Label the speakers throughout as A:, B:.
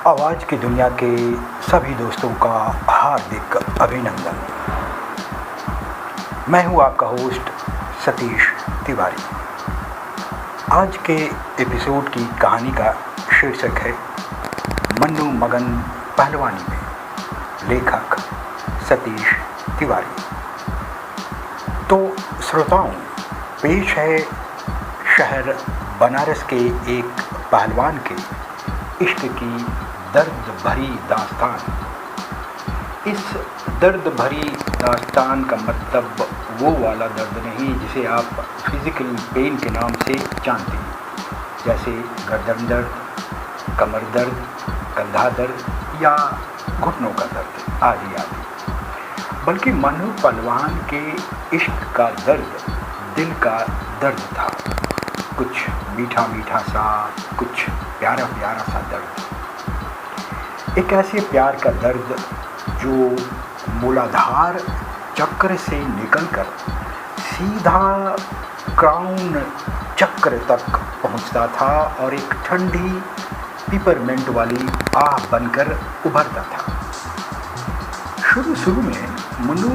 A: आवाज़ की दुनिया के सभी दोस्तों का हार्दिक अभिनंदन। मैं हूं आपका होस्ट सतीश तिवारी। आज के एपिसोड की कहानी का शीर्षक है मन्नू मगन पहलवानी में, लेखक सतीश तिवारी। तो श्रोताओं, पेश है शहर बनारस के एक पहलवान के इश्क की दर्द भरी दास्तान। इस दर्द भरी दास्तान का मतलब वो वाला दर्द नहीं जिसे आप फिज़िकल पेन के नाम से जानते हैं, जैसे गर्दन दर्द, कमर दर्द, कंधा दर्द या घुटनों का दर्द आदि आदि, बल्कि मन्नू पहलवान के इश्क का दर्द दिल का दर्द था। कुछ मीठा मीठा सा, कुछ प्यारा प्यारा सा दर्द। एक ऐसे प्यार का दर्द जो मूलाधार चक्र से निकलकर सीधा क्राउन चक्र तक पहुंचता था और एक ठंडी पिपरमेंट वाली आह बनकर उभरता था। शुरू में मन्नू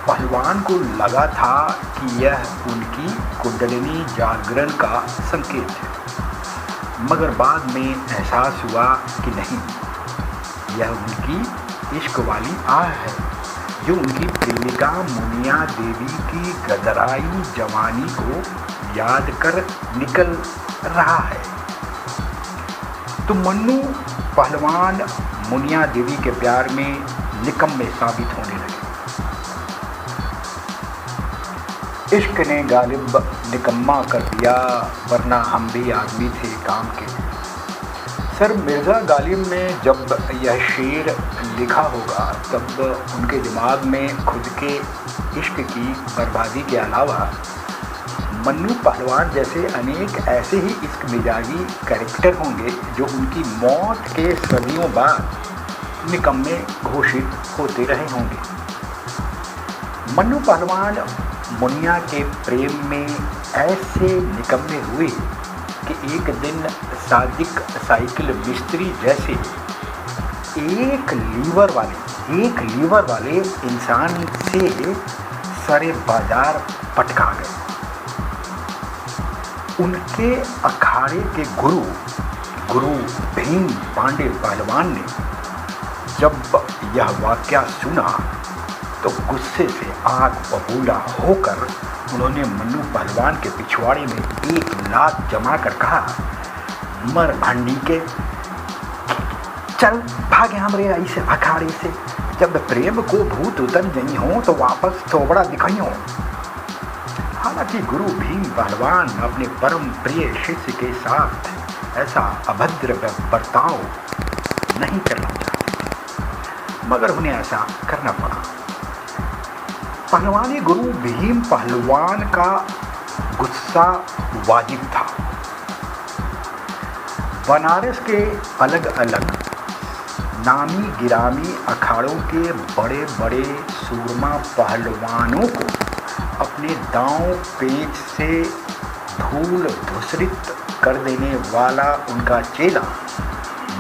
A: पहलवान को लगा था कि यह उनकी कुंडलिनी जागरण का संकेत है, मगर बाद में एहसास हुआ कि नहीं, यह उनकी इश्क वाली आह है जो उनकी प्रेमिका मुनिया देवी की गदराई जवानी को याद कर निकल रहा है। तो मन्नू पहलवान मुनिया देवी के प्यार में निकम्मे साबित होने लगे। इश्क ने गालिब निकम्मा कर दिया, वरना हम भी आदमी थे काम के। सर मिर्ज़ा गालिब में जब यह शेर लिखा होगा तब उनके दिमाग में खुद के इश्क की बर्बादी के अलावा मन्नू पहलवान जैसे अनेक ऐसे ही इश्क मिजाजी कैरेक्टर होंगे जो उनकी मौत के सदियों बाद निकम्मे घोषित होते रहे होंगे। मन्नू पहलवान मुनिया के प्रेम में ऐसे निकम्मे हुए कि एक दिन सादिक साइकिल मिस्त्री जैसे एक लीवर वाले इंसान से सरे बाजार पटका गए। उनके अखाड़े के गुरु भीम पांडे पहलवान ने जब यह वाकया सुना तो गुस्से से आग बबूला होकर उन्होंने मन्नू पहलवान के पिछवाड़े में एक लात जमा कर कहा, मर भंडी के, चल भागे हमरे ऐसे अखाड़े से। जब प्रेम को भूत उतर गई हो तो वापस थोबड़ा दिखाई हो। हालांकि गुरु भीम पहलवान अपने परम प्रिय शिष्य के साथ ऐसा अभद्र बर्ताव नहीं करना चाहते, मगर उन्हें ऐसा करना पड़ा। पहलवानी गुरु भीम पहलवान का गुस्सा वाजिब था। बनारस के अलग अलग नामी गिरामी अखाड़ों के बड़े बड़े सूरमा पहलवानों को अपने दांव पेच से धूल धूसरित कर देने वाला उनका चेला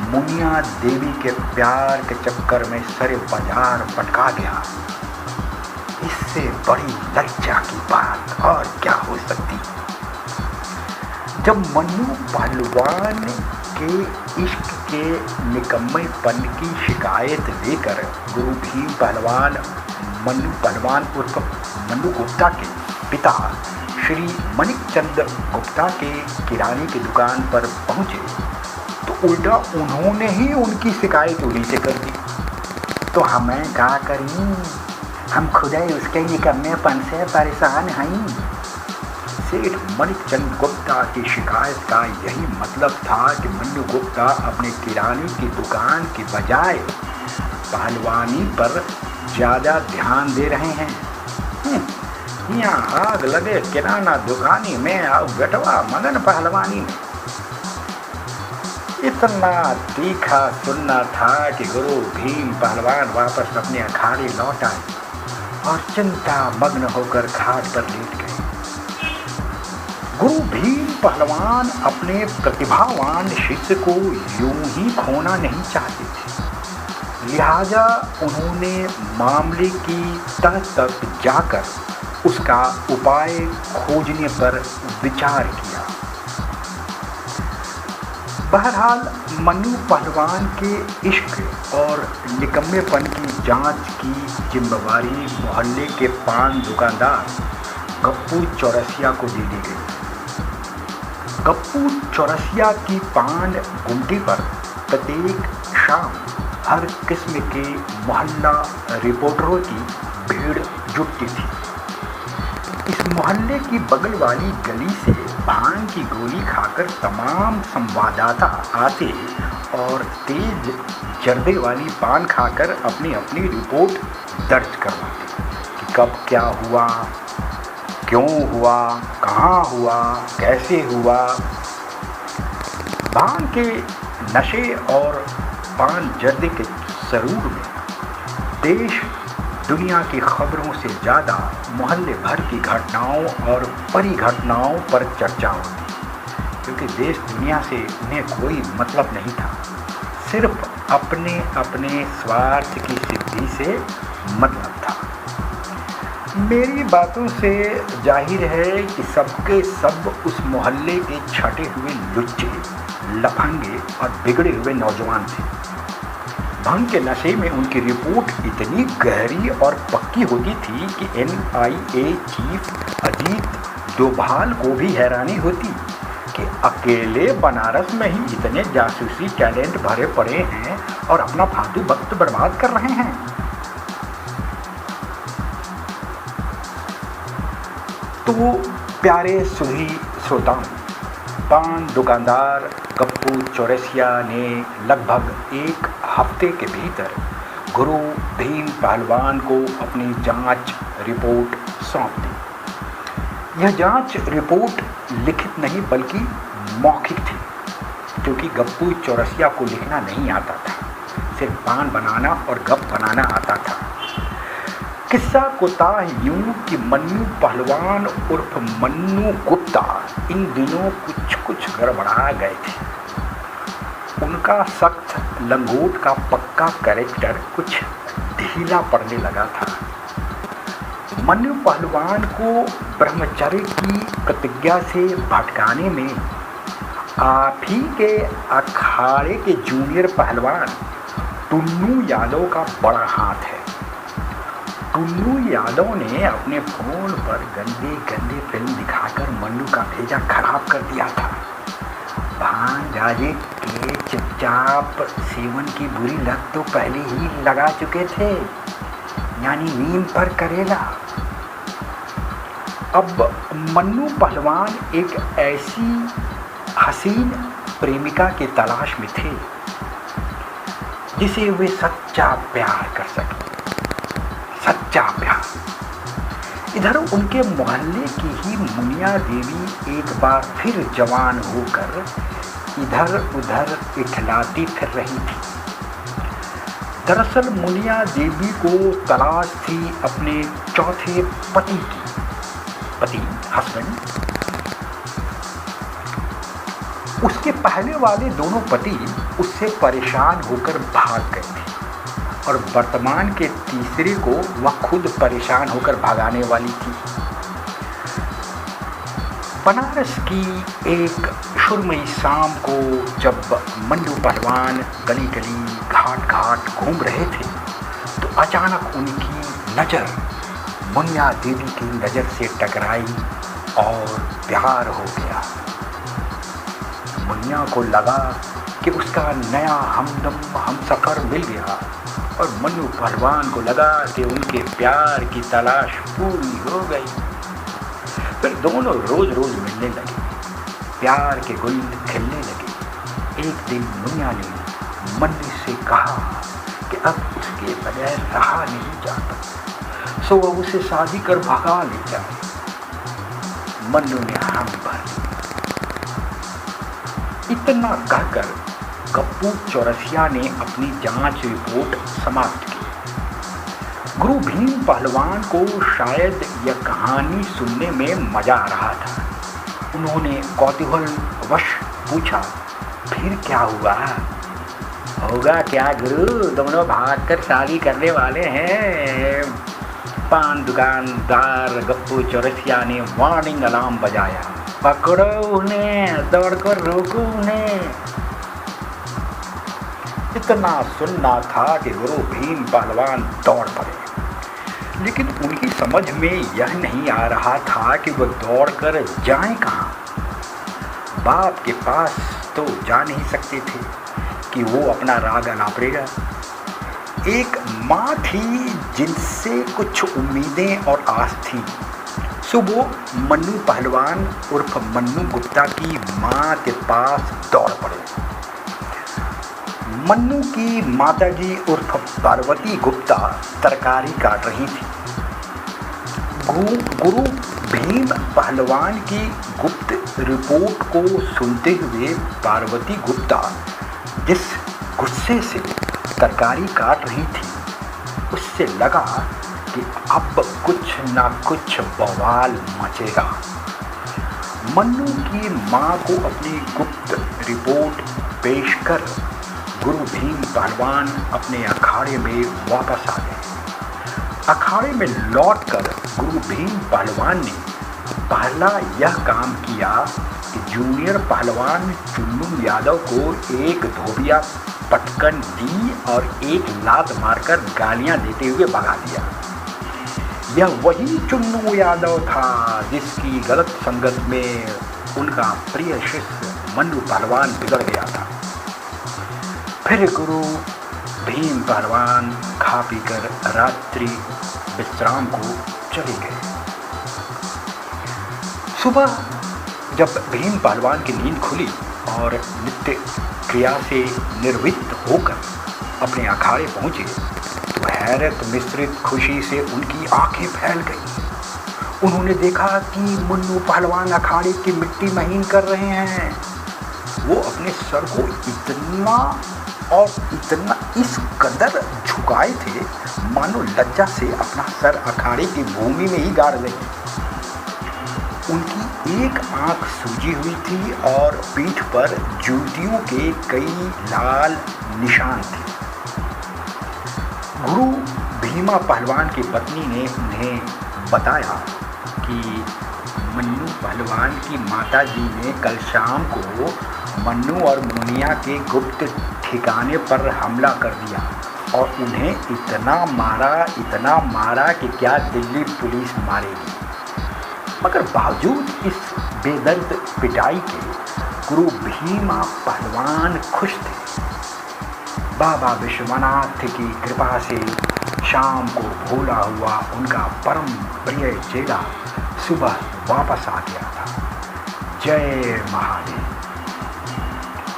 A: मुनिया देवी के प्यार के चक्कर में सरे बाजार पटका गया। इससे बड़ी लज्जा की बात और क्या हो सकती। जब मन्नू पहलवान के इश्क के निकम्मेपन की शिकायत लेकर गुरु भीम पहलवान मन्नू पहलवान उर्फ मन्नू गुप्ता के पिता श्री मणिकचंद गुप्ता के किराने की दुकान पर पहुंचे तो उल्टा उन्होंने ही उनकी शिकायत उन्हीं से कर दी। तो हमें क्या करें, हम खुद ही उसके निकम्मेपन से परेशान हैं। सेठ मणिकचंद गुप्ता की शिकायत का यही मतलब था कि मन्नू गुप्ता अपने किराने की दुकान की बजाय पहलवानी पर ज़्यादा ध्यान दे रहे हैं। यहाँ आग लगे किराना दुकानी में और बेटवा मगन पहलवानी में। इतना तीखा सुनना था कि गुरु भीम पहलवान वापस अपने अखाड़े लौट आए और चिंता मग्न होकर खाट पर लेट गए। गुरु भीम पहलवान अपने प्रतिभावान शिष्य को यूं ही खोना नहीं चाहते थे, लिहाजा उन्होंने मामले की तह तक जाकर उसका उपाय खोजने पर विचार किया। बहरहाल मन्नू पहलवान के इश्क और निकम्मेपन की जांच की जिम्मेवारी मोहल्ले के पान दुकानदार गप्पू चौरसिया को दे दी गई। गप्पू चौरसिया की पान गुमटी पर प्रत्येक शाम हर किस्म के मोहल्ला रिपोर्टरों की भीड़ जुटती थी। इस मोहल्ले की बगल वाली गली से भांग की गोली खाकर तमाम संवाददाता आते और तेज जर्दे वाली पान खाकर अपनी अपनी रिपोर्ट दर्ज करवाते कि कब क्या हुआ, क्यों हुआ, कहाँ हुआ, कैसे हुआ। भांग के नशे और पान जर्दे के सरूर में देश दुनिया की खबरों से ज़्यादा मोहल्ले भर की घटनाओं और परिघटनाओं पर चर्चा होती, क्योंकि देश दुनिया से उन्हें कोई मतलब नहीं था, सिर्फ अपने अपने स्वार्थ की सिद्धि से मतलब था। मेरी बातों से जाहिर है कि सबके सब उस मोहल्ले के छटे हुए लुच्चे, लफंगे और बिगड़े हुए नौजवान थे। भांग के नशे में उनकी रिपोर्ट इतनी गहरी और पक्की होती थी कि NIA चीफ अजीत डोभाल को भी हैरानी होती कि अकेले बनारस में ही इतने जासूसी टैलेंट भरे पड़े हैं और अपना फालतू वक्त बर्बाद कर रहे हैं। तो प्यारे सुधी श्रोताओं, पान दुकानदार गप्पू चौरसिया ने लगभग एक हफ्ते के भीतर गुरु भीम पहलवान को अपनी जांच रिपोर्ट सौंप दी। यह जांच रिपोर्ट लिखित नहीं बल्कि मौखिक थी, क्योंकि गप्पू चौरसिया को लिखना नहीं आता था, सिर्फ पान बनाना और गप बनाना आता था। किस्सा कोताह यूं कि मन्नू पहलवान उर्फ मन्नू गुप्ता इन दिनों कुछ गड़बड़ा गए थे। उनका सख्त लंगोट का पक्का कैरेक्टर कुछ ढीला पड़ने लगा था। मन्नू पहलवान को ब्रह्मचर्य की प्रतिज्ञा से भटकाने में आप ही के अखाड़े के जूनियर पहलवान टुन्नू यादव का बड़ा हाथ है। टुन्नू यादव ने अपने फ़ोन पर गंदे फिल्म दिखाकर मन्नू का भेजा खराब कर दिया था। भांग गाजे के चुपचाप सेवन की बुरी लत तो पहले ही लगा चुके थे, यानी नीम पर करेला। अब मन्नू पहलवान एक ऐसी हसीन प्रेमिका की तलाश में थे जिसे वे सच्चा प्यार कर सके। सच्चा प्यार। इधर उनके मोहल्ले की ही मुनिया देवी एक बार फिर जवान होकर इधर उधर इठलाती फिर रही थी। दरअसल मुनिया देवी को तलाश थी अपने चौथे पति की। हस्बैंड। उसके पहले वाले दोनों पति उससे परेशान होकर भाग गए थे और वर्तमान के तीसरे को वह खुद परेशान होकर भगाने वाली थी। बनारस की एक सुरमई शाम को जब मन्नू पहलवान गली गली घाट घाट घूम रहे थे तो अचानक उनकी नज़र मुनिया देवी की नज़र से टकराई और प्यार हो गया। मुनिया को लगा कि उसका नया हमदम हमसफ़र मिल गया और मन्नू पहलवान को लगा कि उनके प्यार की तलाश पूरी हो गई। फिर दोनों रोज़ मिलने लगे, प्यार के गुल खिलने लगे। एक दिन मुनिया ने मन्नू से कहा कि अब उसके बगैर रहा नहीं जाता, सो वह उसे शादी कर भगा ले जाए। मन्नू ने हामी भर दी। इतना कहकर गप्पू चौरसिया ने अपनी जांच रिपोर्ट समाप्त की। गुरु भीम पहलवान को शायद यह कहानी सुनने में मजा आ रहा था। उन्होंने कौतूहलवश पूछा, फिर क्या हुआ? होगा क्या गुरु, दोनों भागकर शादी करने वाले हैं। पान दुकानदार गप्पू चौरसिया ने वार्निंग अलार्म बजाया। पकड़ो उन्हें, दौड़कर रोको उन्हें। इतना सुनना था कि गुरु भीम पहलवान दौड़ पड़े, लेकिन उनकी समझ में यह नहीं आ रहा था कि वह दौड़कर जाएं कहाँ। बाप के पास तो जा नहीं सकते थे कि वो अपना राग अलापरेगा। एक माँ थी जिनसे कुछ उम्मीदें और आस थी। सुबह मन्नू पहलवान उर्फ मन्नू गुप्ता की माँ के पास दौड़ पड़े। मन्नू की माताजी उर्फ पार्वती गुप्ता तरकारी काट रही थी। गुरु भीम पहलवान की गुप्त रिपोर्ट को सुनते हुए पार्वती गुप्ता जिस गुस्से से तरकारी काट रही थी, उससे लगा कि अब कुछ ना कुछ बवाल मचेगा। मन्नू की माँ को अपनी गुप्त रिपोर्ट पेश कर गुरु भीम पहलवान अपने अखाड़े में वापस आ गए। अखाड़े में लौटकर गुरु भीम पहलवान ने पहला यह काम किया कि जूनियर पहलवान चुन्नू यादव को एक धोबिया पटकन दी और एक लात मारकर गालियां देते हुए भगा दिया। यह वही चुन्नू यादव था जिसकी गलत संगत में उनका प्रिय शिष्य मन्नू पहलवान बिगड़ गया था। फिर गुरु भीम पहलवान खा पीकर रात्रि विश्राम को चले गए। सुबह जब भीम पहलवान की नींद खुली और नित्य क्रिया से निर्वृत्त होकर अपने अखाड़े पहुंचे तो हैरत मिश्रित खुशी से उनकी आंखें फैल गईं। उन्होंने देखा कि मन्नू पहलवान अखाड़े की मिट्टी महीन कर रहे हैं। वो अपने सर को इतना इस कदर झुकाए थे मानो लज्जा से अपना सर अखाड़े की भूमि में ही गाड़ लें। उनकी एक आंख सूजी हुई थी और पीठ पर जूतियों के कई लाल निशान थे। गुरु भीमा पहलवान की पत्नी ने उन्हें बताया कि मन्नू पहलवान की माताजी ने कल शाम को मन्नू और मुनिया के गुप्त ठिकाने पर हमला कर दिया और उन्हें इतना मारा कि क्या दिल्ली पुलिस मारेगी। मगर बावजूद इस बेदर्द पिटाई के गुरु भीमा पहलवान खुश थे। बाबा विश्वनाथ की कृपा से शाम को भूला हुआ उनका परम प्रिय चेला सुबह वापस आ गया था। जय महादेव।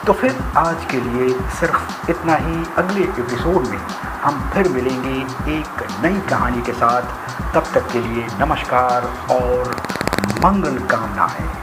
A: तो फिर आज के लिए सिर्फ इतना ही। अगले एपिसोड में हम फिर मिलेंगे एक नई कहानी के साथ। तब तक के लिए नमस्कार और मंगल कामनाएं।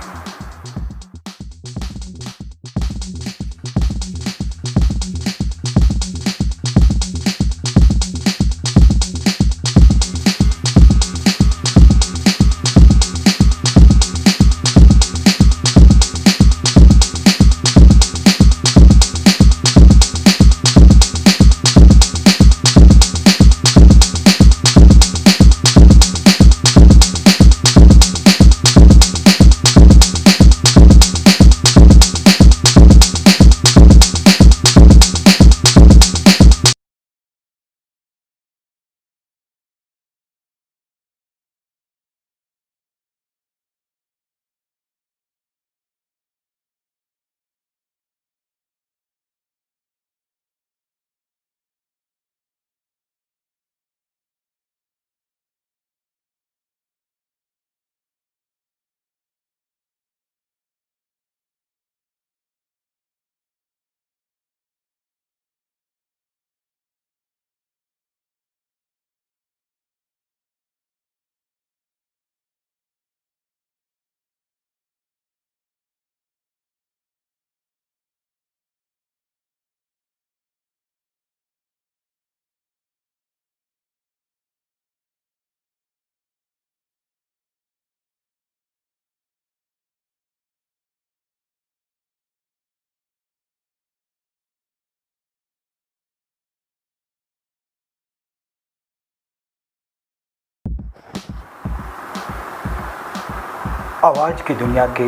A: आवाज़ की दुनिया के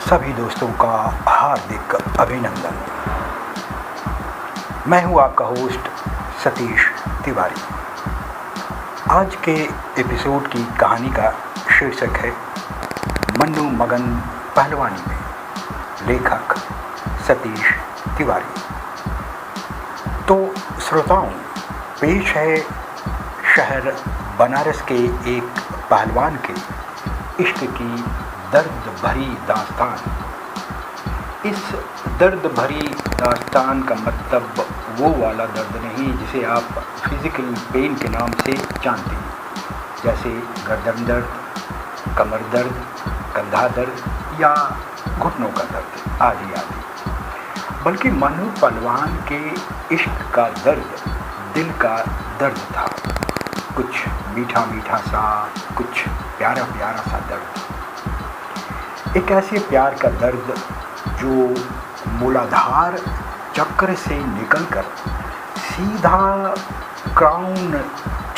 A: सभी दोस्तों का हार्दिक अभिनंदन। मैं हूं आपका होस्ट सतीश तिवारी। आज के एपिसोड की कहानी का शीर्षक है मन्नू मगन पहलवानी में, लेखक सतीश तिवारी। तो श्रोताओं, पेश है शहर बनारस के एक पहलवान के इश्क की दर्द भरी दास्तान। इस दर्द भरी दास्तान का मतलब वो वाला दर्द नहीं जिसे आप फिज़िकल पेन के नाम से जानते हैं, जैसे गर्दन दर्द, कमर दर्द, कंधा दर्द या घुटनों का दर्द आदि आदि, बल्कि मन्नू पहलवान के इश्क का दर्द दिल का दर्द था। कुछ मीठा मीठा सा, कुछ प्यारा प्यारा सा दर्द। एक ऐसे प्यार का दर्द जो मूलाधार चक्र से निकलकर सीधा क्राउन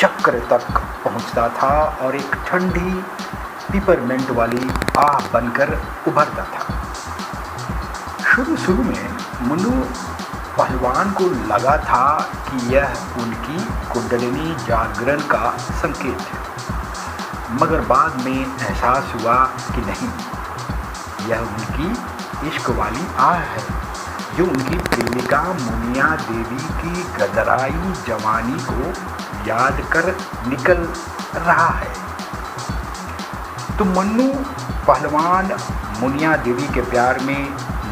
A: चक्र तक पहुंचता था और एक ठंडी पिपरमेंट वाली आह बनकर उभरता था। शुरू में मन्नू पहलवान को लगा था कि यह उनकी कुंडलिनी जागरण का संकेत है, मगर बाद में एहसास हुआ कि नहीं, यह उनकी इश्क वाली आह है जो उनकी प्रेमिका मुनिया देवी की गदराई जवानी को याद कर निकल रहा है। तो मन्नू पहलवान मुनिया देवी के प्यार में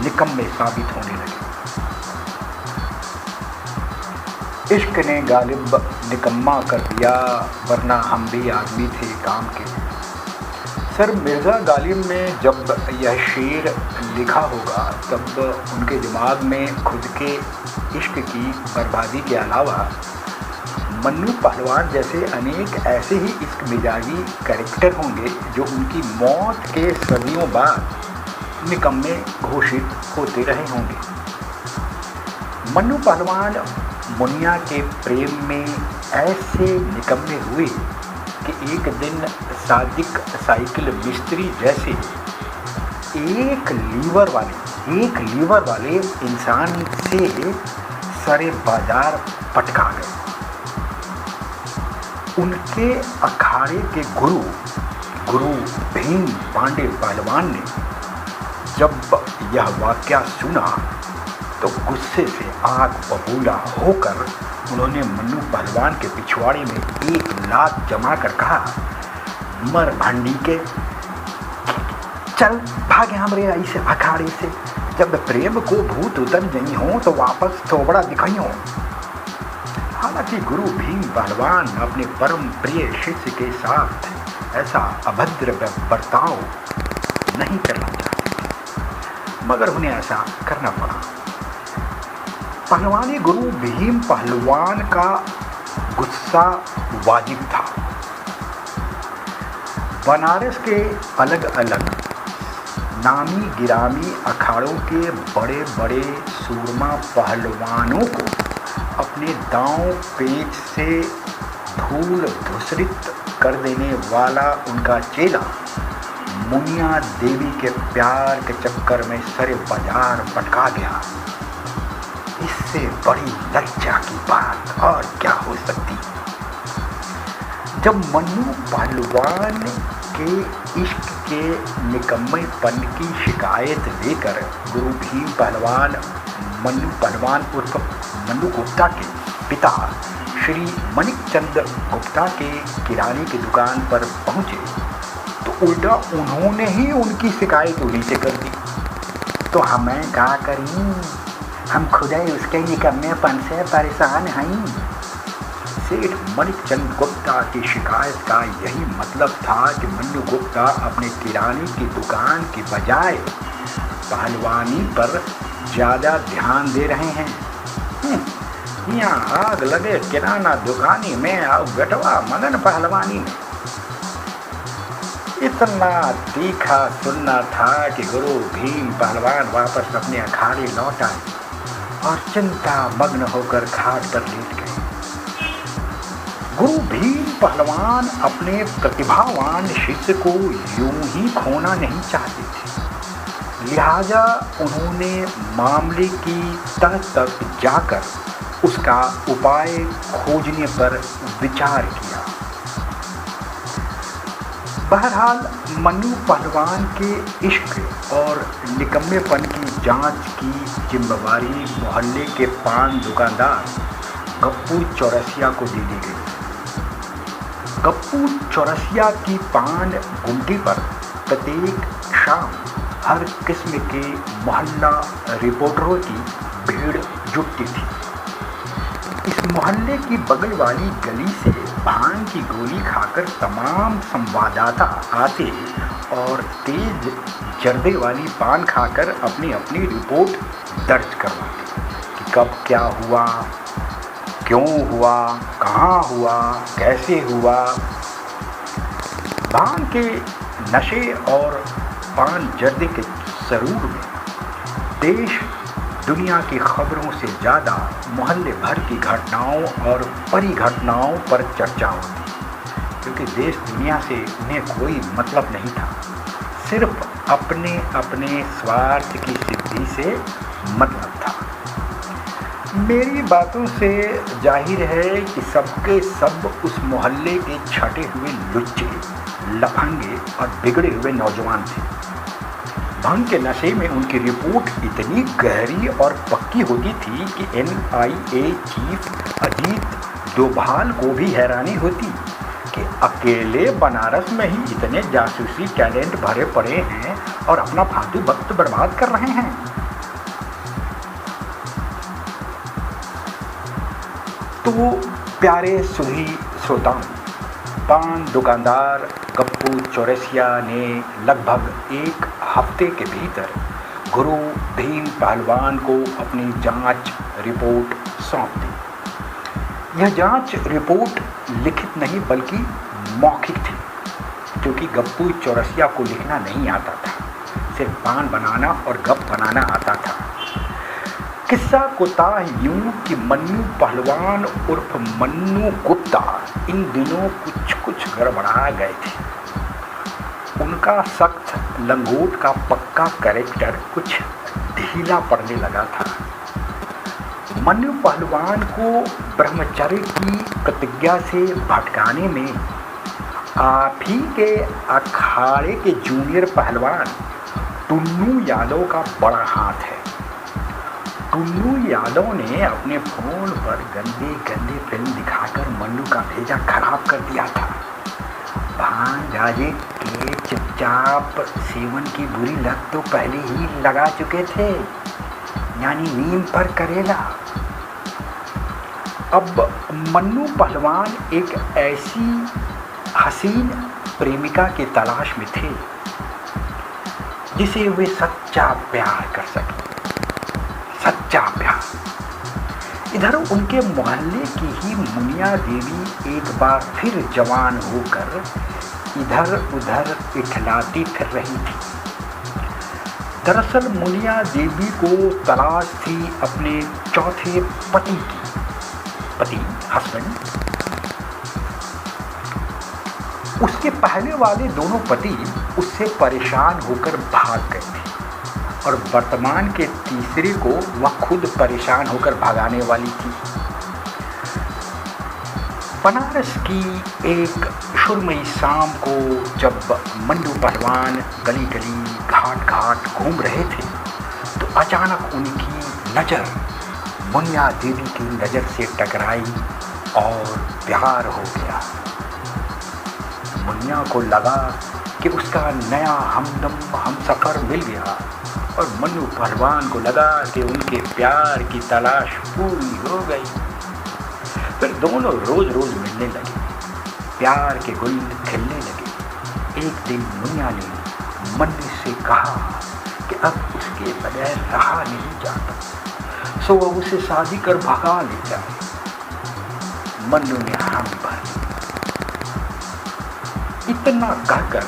A: निकम्मे साबित होने लगे। इश्क ने गालिब निकम्मा कर दिया, वरना हम भी आदमी थे काम के। सर मिर्ज़ा गालिब ने जब यह शेर लिखा होगा तब उनके दिमाग में खुद के इश्क की बर्बादी के अलावा मन्नू पहलवान जैसे अनेक ऐसे ही इश्क मिजाजी कैरेक्टर होंगे जो उनकी मौत के सदियों बाद निकम्मे घोषित होते रहे होंगे। मन्नू पहलवान मुनिया के प्रेम में ऐसे निकम्मे हुए कि एक दिन सादिक साइकिल मिस्त्री जैसे एक लीवर वाले इंसान से सरे बाजार पटका गए। उनके अखाड़े के गुरु भीम पांडे पहलवान ने जब यह वाकया सुना तो गुस्से से आग बबूला होकर उन्होंने मन्नू पहलवान के पिछवाड़े में एक लात जमा कर कहा, मर भंडी के, चल भागे हमरे ऐसे अखाड़े से। जब प्रेम को भूत उतर नहीं हो तो वापस थोबड़ा दिखाइयो। हालांकि गुरु भीम पहलवान अपने परम प्रिय शिष्य के साथ ऐसा अभद्र बर्ताव नहीं करना चाहते, मगर उन्हें ऐसा करना पड़ा। पहलवानी गुरु भीम पहलवान का गुस्सा वाजिब था। बनारस के अलग अलग नामी गिरामी अखाड़ों के बड़े बड़े सूरमा पहलवानों को अपने दांव पेच से धूल धूसरित कर देने वाला उनका चेला मुनिया देवी के प्यार के चक्कर में सरे बाजार पटका गया। इससे बड़ी लज्जा की बात और क्या हो सकती। जब मन्नू पहलवान के इश्क के निकम्मेपन की शिकायत लेकर गुरु भीम पहलवान मन्नू पहलवान उर्फ मन्नू गुप्ता के पिता श्री मणिकचंद गुप्ता के किराने की दुकान पर पहुंचे तो उल्टा उन्होंने ही उनकी शिकायत उन्हीं से कर दी। तो हमें क्या करें, हम खुदा उसके निकम्मेपन से परेशान हैं। सेठ मणिकचंद गुप्ता की शिकायत का यही मतलब था कि मन्नू गुप्ता अपने किराने की दुकान की बजाय पहलवानी पर ज़्यादा ध्यान दे रहे हैं। यहाँ आग लगे किराना दुकानी में और बेटवा मगन पहलवानी में। इतना तीखा सुनना था कि गुरु भीम पहलवान वापस अपने अखाड़े लौट आए और चिंता मग्न होकर खाट पर लेट गए। गुरु भीम पहलवान अपने प्रतिभावान शिष्य को यूं ही खोना नहीं चाहते थे, लिहाजा उन्होंने मामले की तह तक जाकर उसका उपाय खोजने पर विचार किया। बहरहाल मन्नू पहलवान के इश्क और निकम्मेपन की जांच की जिम्मेवारी मोहल्ले के पान दुकानदार गप्पू चौरसिया को दे दी गई। गप्पू चौरसिया की पान गुमटी पर प्रत्येक शाम हर किस्म के मोहल्ला रिपोर्टरों की भीड़ जुटती थी। इस मोहल्ले की बगल वाली गली से भांग की गोली खाकर तमाम संवाददाता आते और तेज जर्दे वाली पान खाकर अपनी अपनी रिपोर्ट दर्ज करवाते कि कब क्या हुआ, क्यों हुआ, कहाँ हुआ, कैसे हुआ। भांग के नशे और पान जर्दे के सरूर में देश दुनिया की खबरों से ज़्यादा मोहल्ले भर की घटनाओं और परिघटनाओं पर चर्चा होती, क्योंकि देश दुनिया से उन्हें कोई मतलब नहीं था, सिर्फ अपने अपने स्वार्थ की सिद्धि से मतलब था। मेरी बातों से जाहिर है कि सबके सब उस मोहल्ले के छटे हुए लुच्चे, लफंगे और बिगड़े हुए नौजवान थे। भांग के नशे में उनकी रिपोर्ट इतनी गहरी और पक्की होती थी कि NIA चीफ अजीत डोभाल को भी हैरानी होती कि अकेले बनारस में ही इतने जासूसी टैलेंट भरे पड़े हैं और अपना फालतू वक्त बर्बाद कर रहे हैं। तो प्यारे सुधी श्रोताओं, पान दुकानदार गप्पू चौरसिया ने लगभग एक हफ्ते के भीतर गुरु भीम पहलवान को अपनी जांच रिपोर्ट सौंप दी। यह जांच रिपोर्ट लिखित नहीं बल्कि मौखिक थी, क्योंकि गप्पू चौरसिया को लिखना नहीं आता था, सिर्फ पान बनाना और गप बनाना आता था। किस्सा कोताह यूं कि मन्नू पहलवान उर्फ मन्नू गुप्ता इन दिनों कुछ गड़बड़ा गए थे। उनका सख्त लंगोट का पक्का कैरेक्टर कुछ ढीला पड़ने लगा था। मन्नू पहलवान को ब्रह्मचर्य की प्रतिज्ञा से भटकाने में आप ही के अखाड़े के जूनियर पहलवान टुन्नू यादव का बड़ा हाथ है। टुन्नू यादव ने अपने फ़ोन पर गंदे फिल्म दिखाकर मन्नू का भेजा खराब कर दिया था। भांग गाजे के चुपचाप सेवन की बुरी लत तो पहले ही लगा चुके थे, यानी नीम पर करेला। अब मन्नू पहलवान एक ऐसी हसीन प्रेमिका की तलाश में थे जिसे वे सच्चा प्यार कर सके। सच्चा प्यार। इधर उनके मोहल्ले की ही मुनिया देवी एक बार फिर जवान होकर इधर उधर इठलाती फिर रही थी। दरअसल मुनिया देवी को तलाश थी अपने चौथे पति की, हस्बैंड। उसके पहले वाले दोनों पति उससे परेशान होकर भाग गए थे और वर्तमान के तीसरे को वह खुद परेशान होकर भगाने वाली थी। बनारस की एक सुरमई शाम को जब मन्नू पहलवान गली गली घाट घाट घूम रहे थे तो अचानक उनकी नज़र मुनिया देवी की नज़र से टकराई और प्यार हो गया। मुनिया को लगा कि उसका नया हमदम हमसफ़र मिल गया और मन्नू पहलवान को लगा कि उनके प्यार की तलाश पूरी हो गई। फिर दोनों रोज़ रोज़ मिलने लगे, प्यार के गुल खिलने लगे। एक दिन मुनिया ने मन्नू से कहा कि अब उसके बगैर रहा नहीं जाता, सो वह उसे शादी कर भगा ले जाए। मन्नू ने हामी भर ली। इतना कहकर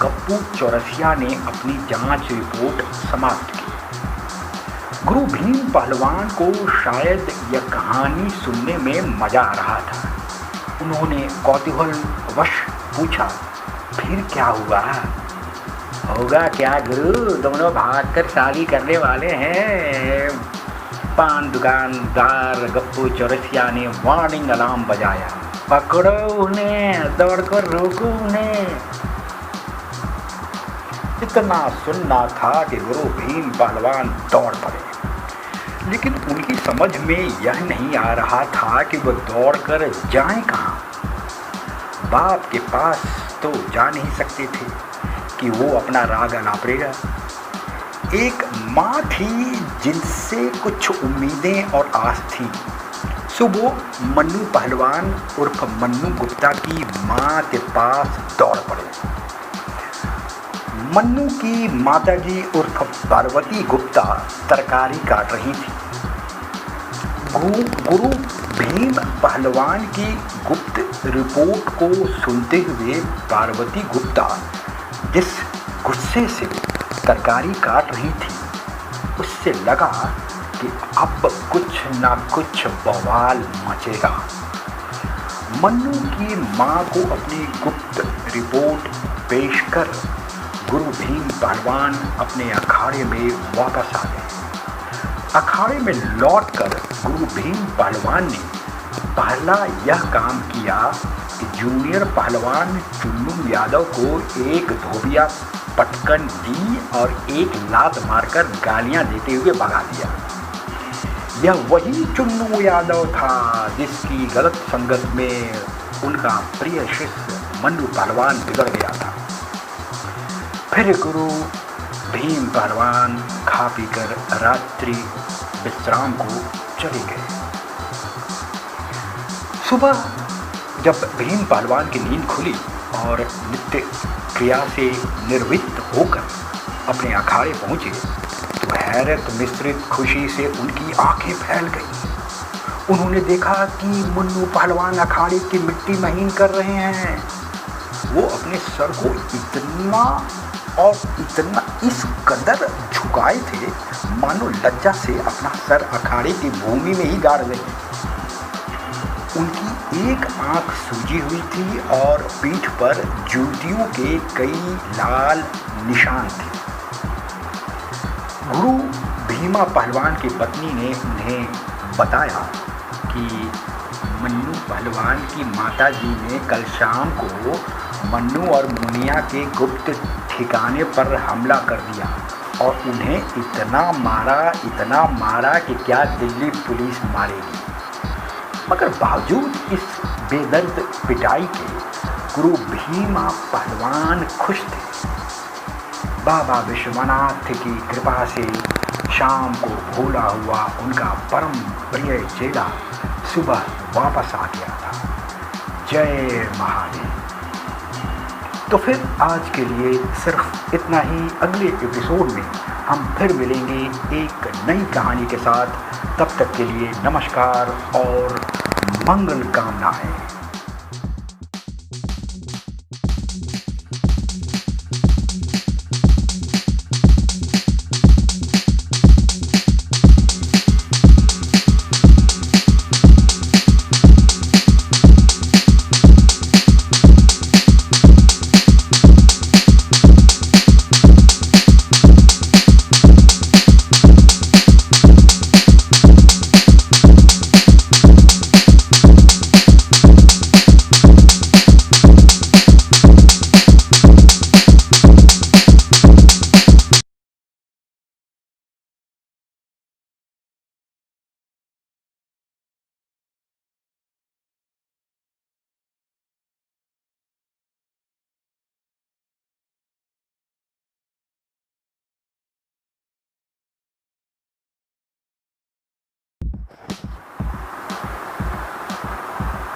A: गप्पू चौरसिया ने अपनी जांच रिपोर्ट समाप्त की। गुरु भीम पहलवान को शायद यह कहानी सुनने में मज़ा आ रहा था। उन्होंने कौतूहलवश पूछा, फिर क्या हुआ? होगा क्या गुरु, दोनों भागकर शादी करने वाले हैं। पान दुकानदार गप्पू चौरसिया ने वार्निंग अलार्म बजाया। पकड़ो उन्हें, दौड़कर रोको उन्हें। इतना सुनना था कि गुरु भीम पहलवान दौड़ पड़े, लेकिन उनकी समझ में यह नहीं आ रहा था कि वह दौड़कर जाएं कहाँ। बाप के पास तो जा नहीं सकते थे कि वो अपना राग अलापरेगा। एक माँ थी जिनसे कुछ उम्मीदें और आस थी, सो वो मन्नू पहलवान उर्फ मन्नू गुप्ता की माँ के पास दौड़ पड़े। मन्नू की माताजी उर्फ पार्वती गुप्ता तरकारी काट रही थी। गुरु भीम पहलवान की गुप्त रिपोर्ट को सुनते हुए पार्वती गुप्ता जिस गुस्से से तरकारी काट रही थी, उससे लगा कि अब कुछ ना कुछ बवाल मचेगा। मन्नू की माँ को अपनी गुप्त रिपोर्ट पेश कर गुरु भीम पहलवान अपने अखाड़े में वापस आ गए। अखाड़े में लौटकर गुरु भीम पहलवान ने पहला यह काम किया कि जूनियर पहलवान चुन्नू यादव को एक धोबिया पटकन दी और एक लात मारकर गालियां देते हुए भगा दिया। यह वही चुन्नू यादव था जिसकी गलत संगत में उनका प्रिय शिष्य मन्नू पहलवान बिगड़ गया था। फिर गुरु भीम पहलवान खा पीकर रात्रि विश्राम को चले गए। सुबह जब भीम पहलवान की नींद खुली और नित्य क्रिया से निर्वृत्त होकर अपने अखाड़े पहुंचे, तो हैरत मिश्रित खुशी से उनकी आंखें फैल गईं। उन्होंने देखा कि मन्नू पहलवान अखाड़े की मिट्टी महीन कर रहे हैं। वो अपने सर को इतना इस कदर झुकाए थे मानो लज्जा से अपना सर अखाड़े की भूमि में ही गाड़ गई। उनकी एक आंख सूजी हुई थी और पीठ पर जूतियों के कई लाल निशान थे। गुरु भीमा पहलवान की पत्नी ने उन्हें बताया कि मन्नू पहलवान की माताजी ने कल शाम को मन्नू और मुनिया के गुप्त ठिकाने पर हमला कर दिया और उन्हें इतना मारा कि क्या दिल्ली पुलिस मारेगी। मगर बावजूद इस बेदर्द पिटाई के गुरु भीमा पहलवान खुश थे। बाबा विश्वनाथ की कृपा से शाम को भूला हुआ उनका परम प्रिय चेला सुबह वापस आ गया था। जय महादेव। तो फिर आज के लिए सिर्फ इतना ही। अगले एपिसोड में हम फिर मिलेंगे एक नई कहानी के साथ। तब तक के लिए नमस्कार और मंगल कामनाएं।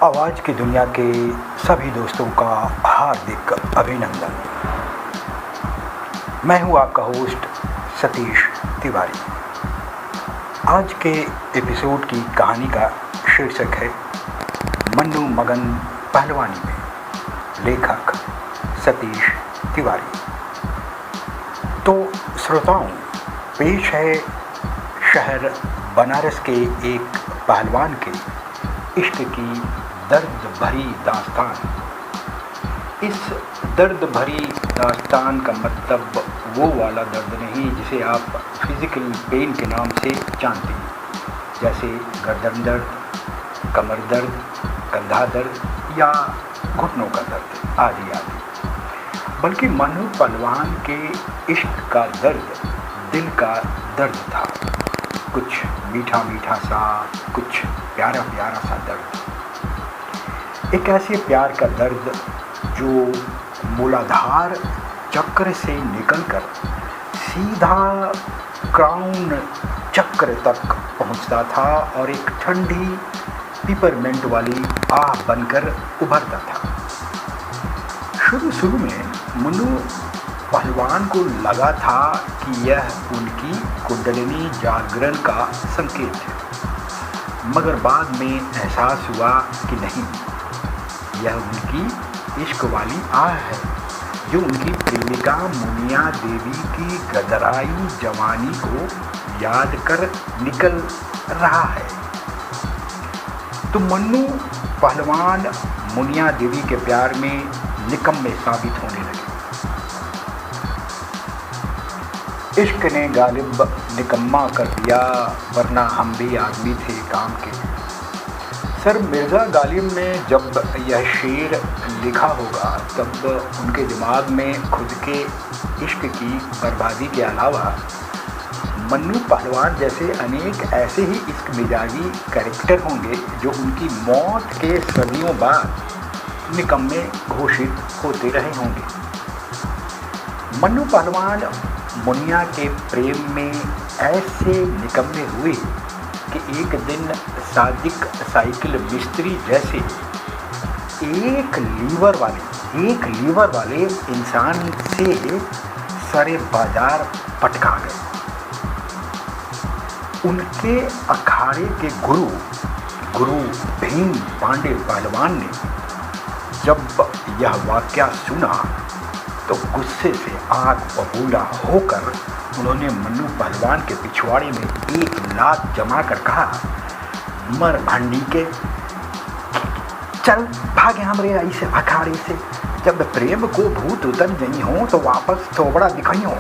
A: आवाज़ की दुनिया के सभी दोस्तों का हार्दिक अभिनंदन। मैं हूं आपका होस्ट सतीश तिवारी। आज के एपिसोड की कहानी का शीर्षक है मन्नू मगन पहलवानी में। लेखक सतीश तिवारी। तो श्रोताओं, पेश है शहर बनारस के एक पहलवान के इश्क की दर्द भरी दास्तान। इस दर्द भरी दास्तान का मतलब वो वाला दर्द नहीं जिसे आप फिजिकल पेन के नाम से जानते हैं, जैसे गर्दन दर्द, कमर दर्द, कंधा दर्द या घुटनों का दर्द आदि आदि, बल्कि मनु पहलवान के इश्क का दर्द दिल का दर्द था। कुछ मीठा मीठा सा, कुछ प्यारा प्यारा सा दर्द। एक ऐसे प्यार का दर्द जो मूलाधार चक्र से निकलकर सीधा क्राउन चक्र तक पहुंचता था और एक ठंडी पिपरमेंट वाली आह बनकर उभरता था। शुरू में मनु पहलवान को लगा था कि यह उनकी कुंडलिनी जागरण का संकेत है, मगर बाद में एहसास हुआ कि नहीं, यह उनकी इश्क वाली आह है जो उनकी प्रेमिका मुनिया देवी की गदराई जवानी को याद कर निकल रहा है। तो मन्नू पहलवान मुनिया देवी के प्यार में निकम्मे साबित होने लगे। इश्क ने गालिब निकम्मा कर दिया, वरना हम भी आदमी थे काम के। सर मिर्ज़ा गालिब में जब यह शेर लिखा होगा तब उनके दिमाग में खुद के इश्क की बर्बादी के अलावा मन्नू पहलवान जैसे अनेक ऐसे ही इश्क मिजाजी कैरेक्टर होंगे जो उनकी मौत के सदियों बाद निकम्मे घोषित होते रहे होंगे। मन्नू पहलवान मुनिया के प्रेम में ऐसे निकम्मे हुए कि एक दिन सादिक साइकिल मिस्त्री जैसे एक लीवर वाले इंसान से सरे बाजार पटका गए। उनके अखाड़े के गुरु भीम पांडे पहलवान ने जब यह वाकया सुना तो गुस्से से आग बबूला होकर उन्होंने मन्नू पहलवान के पिछवाड़े में एक लात जमा कर कहा, मर भंडी के, चल भागे हमरे ऐसे अखाड़े से। जब प्रेम को भूत उतर नहीं हो तो वापस थोबड़ा दिखाई हो।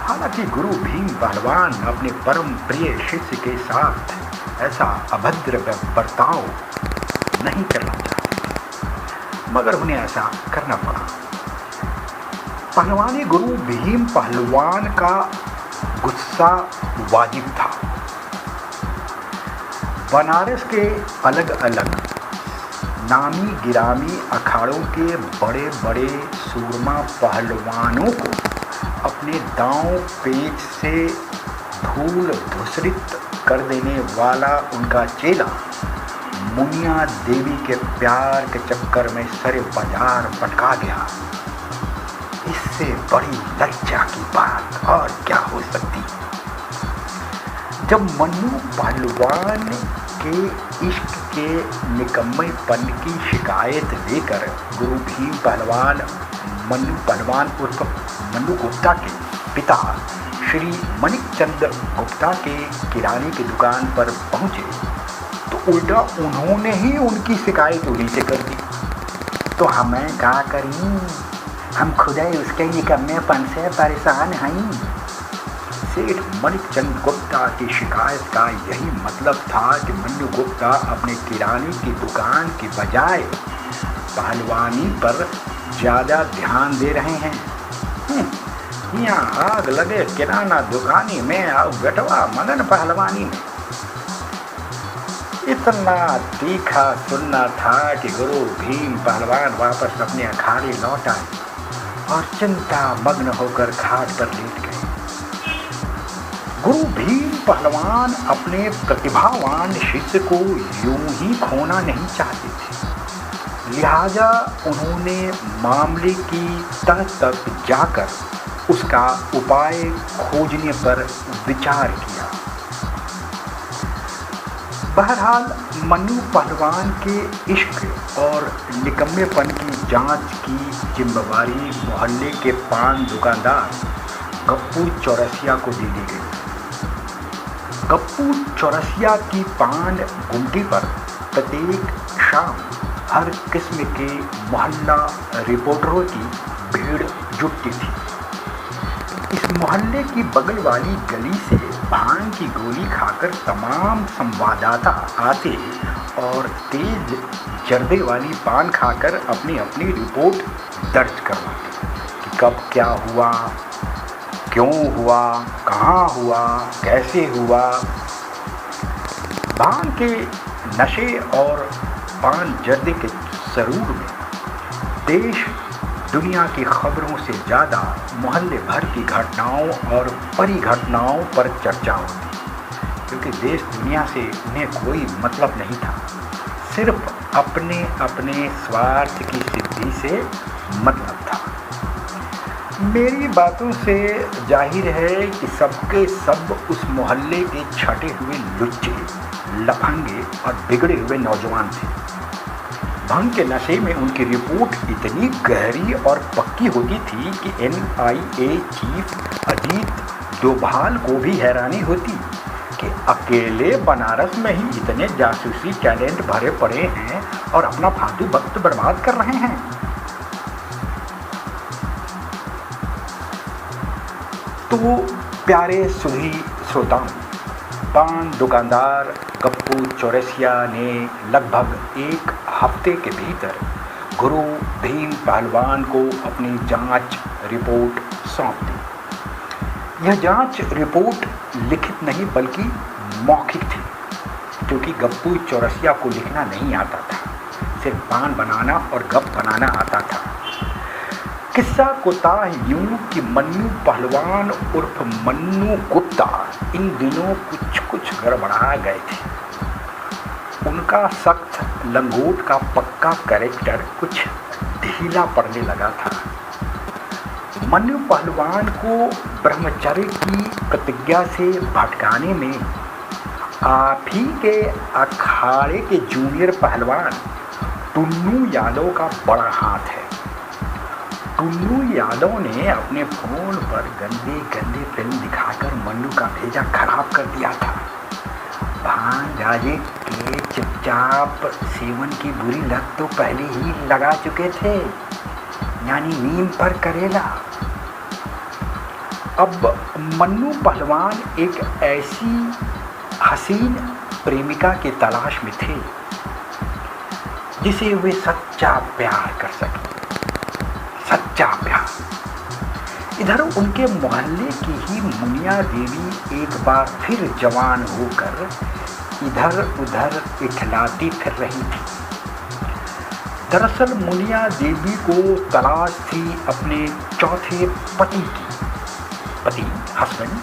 A: हालांकि गुरु भीम पहलवान अपने परम प्रिय शिष्य के साथ ऐसा अभद्र बर्ताव नहीं करना चाहते, मगर उन्हें ऐसा करना पड़ा। पहलवानी गुरु भीम पहलवान का गुस्सा वाजिब था। बनारस के अलग अलग नामी गिरामी अखाड़ों के बड़े बड़े सूरमा पहलवानों को अपने दांव पेच से धूल धूसरित कर देने वाला उनका चेला मुनिया देवी के प्यार के चक्कर में सरे बाजार पटका गया। इससे बड़ी लज्जा की बात और क्या हो सकती। जब मन्नू पहलवान के इश्क के निकम्मेपन की शिकायत लेकर गुरु भीम पहलवान मन्नू पहलवान उर्फ मन्नू गुप्ता के पिता श्री मणिकचंद गुप्ता के किराने की दुकान पर पहुँचे तो उल्टा उन्होंने ही उनकी शिकायत उन्हीं से कर दी। तो हमें क्या करें, हम खुद ही उसके निकम्मेपन से परेशान हैं। सेठ मणिकचंद गुप्ता की शिकायत का यही मतलब था कि मन्नू गुप्ता अपने किराने की दुकान की बजाय पहलवानी पर ज़्यादा ध्यान दे रहे हैं। यहाँ आग लगे किराना दुकानी में और बेटवा मगन पहलवानी में। इतना तीखा सुनना था कि गुरु भीम पहलवान वापस अपने अखाड़े लौट आए और चिंता मग्न होकर खाट पर लेट गए। गुरु भीम पहलवान अपने प्रतिभावान शिष्य को यूं ही खोना नहीं चाहते थे, लिहाजा उन्होंने मामले की तह तक जाकर उसका उपाय खोजने पर विचार किया। बहरहाल मन्नू पहलवान के इश्क और निकम्मेपन की जांच की जिम्मेवारी मोहल्ले के पान दुकानदार गप्पू चौरसिया को दे दी गई। गप्पू चौरसिया की पान गुमटी पर प्रत्येक शाम हर किस्म के मोहल्ला रिपोर्टरों की भीड़ जुटती थी। इस मोहल्ले की बगल वाली गली से भांग की गोली खाकर तमाम संवाददाता आते और तेज जर्दे वाली पान खाकर अपनी अपनी रिपोर्ट दर्ज करवाते कि कब क्या हुआ, क्यों हुआ, कहाँ हुआ, कैसे हुआ। भांग के नशे और पान जर्दे के सरूर में देश दुनिया की खबरों से ज़्यादा मोहल्ले भर की घटनाओं और परिघटनाओं पर चर्चा होती, क्योंकि देश दुनिया से उन्हें कोई मतलब नहीं था। सिर्फ अपने अपने स्वार्थ की सिद्धि से मतलब था। मेरी बातों से जाहिर है कि सबके सब उस मोहल्ले के छटे हुए लुच्चे, लफंगे और बिगड़े हुए नौजवान थे। भांग के नशे में उनकी रिपोर्ट इतनी गहरी और पक्की होती थी कि NIA चीफ अजीत डोभाल को भी हैरानी होती कि अकेले बनारस में ही इतने जासूसी टैलेंट भरे पड़े हैं और अपना फालतू वक्त बर्बाद कर रहे हैं। तो प्यारे सुधी श्रोताओं, पान दुकानदार गप्पू चौरसिया ने लगभग एक हफ्ते के भीतर गुरु भीम पहलवान को अपनी जांच रिपोर्ट सौंप दी। यह जांच रिपोर्ट लिखित नहीं बल्कि मौखिक थी, क्योंकि गप्पू चौरसिया को लिखना नहीं आता था, सिर्फ पान बनाना और गप बनाना आता था। किस्सा कोताह यूं कि मन्नू पहलवान उर्फ मन्नू गुप्ता इन दिनों कुछ गड़बड़ा गए थे। उनका सख्त लंगोट का पक्का कैरेक्टर कुछ ढीला पड़ने लगा था। मन्नू पहलवान को ब्रह्मचर्य की प्रतिज्ञा से भटकाने में आप ही के अखाड़े के जूनियर पहलवान टुन्नू यादव का बड़ा हाथ है। टुन्नू यादव ने अपने फ़ोन पर गंदे फिल्म दिखाकर मन्नू का भेजा खराब कर दिया था। भांग गाजे के चुपचाप सेवन की बुरी लत तो पहले ही लगा चुके थे, यानी नीम पर करेला। अब मन्नू पहलवान एक ऐसी हसीन प्रेमिका की तलाश में थे जिसे वे सच्चा प्यार कर सके। सच्चा प्यार। इधर उनके मोहल्ले की ही मुनिया देवी एक बार फिर जवान होकर इधर उधर इठलाती फिर रही थी। दरअसल मुनिया देवी को तलाश थी अपने चौथे पति हस्बैंड।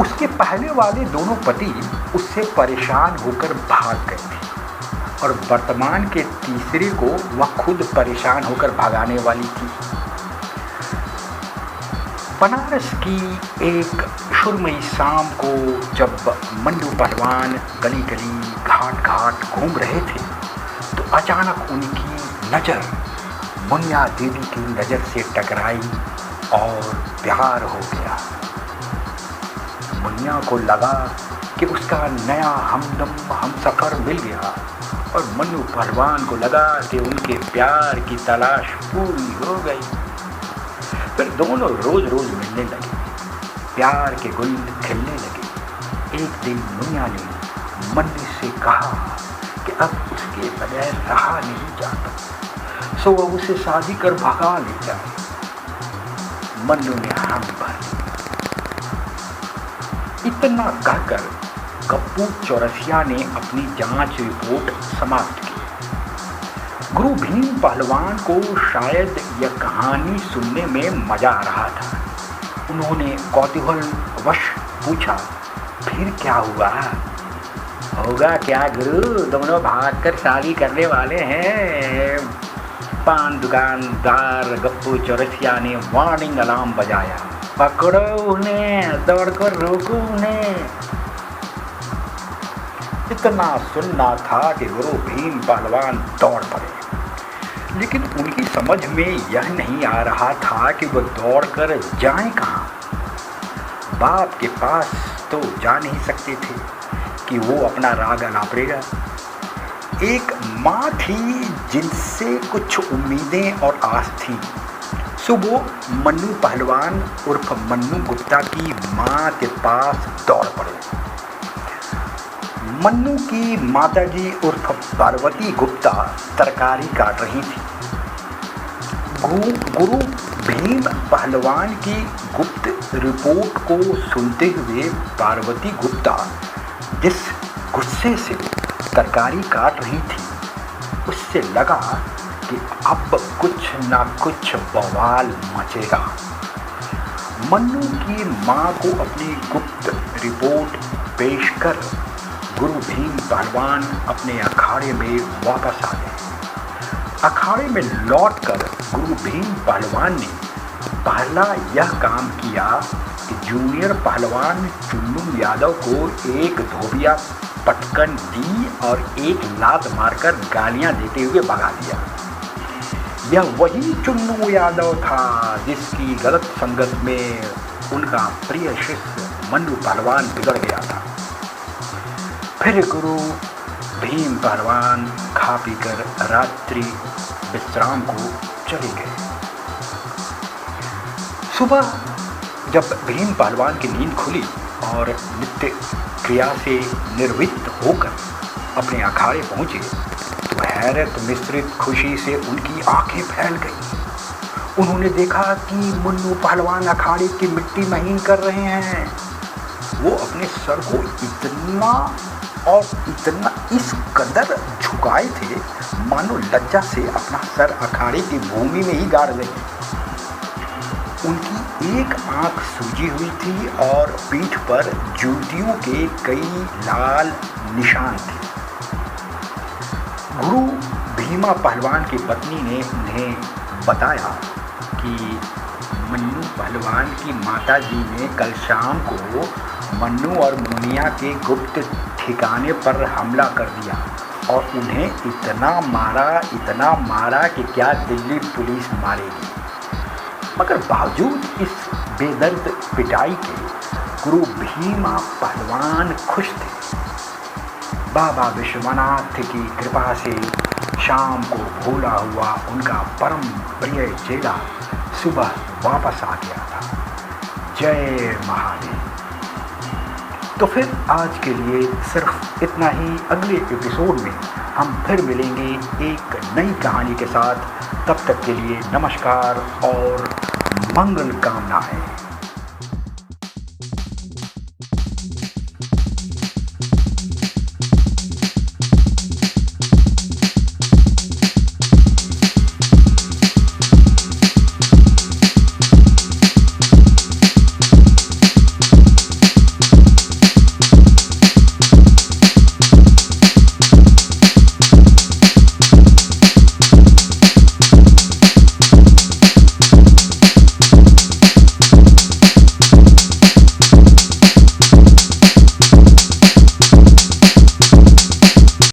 A: उसके पहले वाले दोनों पति उससे परेशान होकर भाग गए थे और वर्तमान के तीसरे को वह खुद परेशान होकर भगाने वाली थी। बनारस की एक सुरमई शाम को जब मन्नू पहलवान गली गली घाट घाट घूम रहे थे तो अचानक उनकी नज़र मुनिया देवी की नज़र से टकराई और प्यार हो गया। मुनिया को लगा कि उसका नया हमसफ़र मिल गया और मन्नू पहलवान को लगा कि उनके प्यार की तलाश पूरी हो गई। फिर दोनों रोज़ मिलने लगे, प्यार के गुल खिलने लगे। एक दिन मुनिया ने मन्नू से कहा कि अब उसके बगैर रहा नहीं जाता, सो वह उसे शादी कर भगा ले जाए। मन्नू ने हामी भर दी। इतना कहकर गप्पू चौरसिया ने अपनी जांच रिपोर्ट समाप्त की। गुरु भीम पहलवान को शायद यह कहानी सुनने में मजा आ रहा था। उन्होंने कौतूहलवश पूछा, फिर क्या हुआ? होगा क्या गुरु, दोनों भागकर शादी करने वाले हैं। पान दुकानदार गप्पू चौरसिया ने वार्निंग अलार्म बजाया। पकड़ो उन्हें, दौड़कर रोको उन्हें। इतना सुनना था कि गुरु भीम पहलवान दौड़ पड़े, लेकिन उनकी समझ में यह नहीं आ रहा था कि वह दौड़कर जाएं कहाँ। बाप के पास तो जा नहीं सकते थे, कि वो अपना राग अलापरेगा। एक माँ थी जिनसे कुछ उम्मीदें और आस थी, सो वो मन्नू पहलवान उर्फ मन्नू गुप्ता की माँ के पास दौड़ पड़े। मन्नू की माताजी उर्फ पार्वती गुप्ता तरकारी काट रही थी। गुरु भीम पहलवान की गुप्त रिपोर्ट को सुनते हुए पार्वती गुप्ता जिस गुस्से से तरकारी काट रही थी, उससे लगा कि अब कुछ ना कुछ बवाल मचेगा। मन्नू की माँ को अपनी गुप्त रिपोर्ट पेश कर गुरु भीम पहलवान अपने अखाड़े में वापस आ गए। अखाड़े में लौटकर गुरु भीम पहलवान ने पहला यह काम किया कि जूनियर पहलवान चुन्नू यादव को एक धोबिया पटकन दी और एक लात मारकर गालियां देते हुए भगा दिया। यह वही चुन्नू यादव था जिसकी गलत संगत में उनका प्रिय शिष्य मन्नू पहलवान बिगड़ गया था। फिर गुरु भीम पहलवान खा पीकर रात्रि विश्राम को चले गए। सुबह जब भीम पहलवान की नींद खुली और नित्य क्रिया से निर्वृत्त होकर अपने अखाड़े पहुंचे तो हैरत मिश्रित खुशी से उनकी आंखें फैल गईं। उन्होंने देखा कि मन्नू पहलवान अखाड़े की मिट्टी महीन कर रहे हैं। वो अपने सर को इतना इस कदर झुकाए थे मानो लज्जा से अपना सर अखाड़े की भूमि में ही गाड़ गई। उनकी एक आंख सूजी हुई थी और पीठ पर जूतियों के कई लाल निशान थे। गुरु भीमा पहलवान की पत्नी ने उन्हें बताया कि मन्नू पहलवान की माताजी ने कल शाम को मन्नू और मुनिया के गुप्त ठिकाने पर हमला कर दिया और उन्हें इतना मारा कि क्या दिल्ली पुलिस मारेगी। मगर बावजूद इस बेदर्द पिटाई के गुरु भीमा पहलवान खुश थे। बाबा विश्वनाथ की कृपा से शाम को भूला हुआ उनका परम प्रिय चेला सुबह वापस आ गया था। जय महादेव। तो फिर आज के लिए सिर्फ इतना ही। अगले एपिसोड में हम फिर मिलेंगे एक नई कहानी के साथ। तब तक के लिए नमस्कार और मंगल कामनाएं।